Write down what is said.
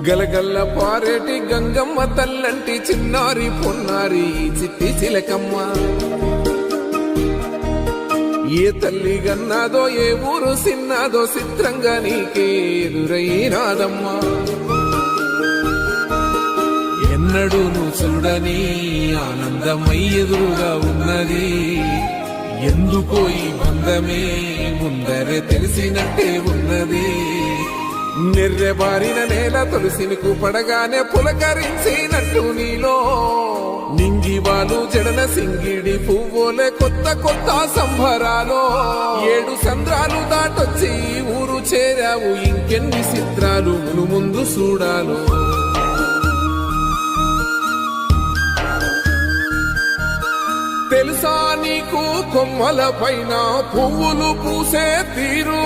గలగల్ల పారేటి గంగమ్మ తల్లంటి చిన్నారి పొన్నారి చిట్టి చిలకమ్మ. ఏ తల్లి గన్నాదో ఏ ఊరు సిన్నాదో చిత్రంగా నీకే ఎదురైనాదమ్మా. ఎన్నడూ నువ్వు చూడని ఆనందమై ఎదురుగా ఉన్నది. ఎందుకో ఈ బంధమే ముందరే తెలిసినట్టే ఉన్నది. నిర్రెబారిన నేల తులసినికు పడగానే పులకరించినట్టు నీలో నింగివాలు జడన సింగిడి పువ్వులే కొత్త కొత్త సంభరాలో. 7 సంద్రాలు దాటొచ్చి ఊరు చేరావు, ఇంకెన్ని చిత్రాలు ముందు చూడాలో. తెలుసా నీకు కొమ్మల పైన పువ్వులు పూసే తీరు.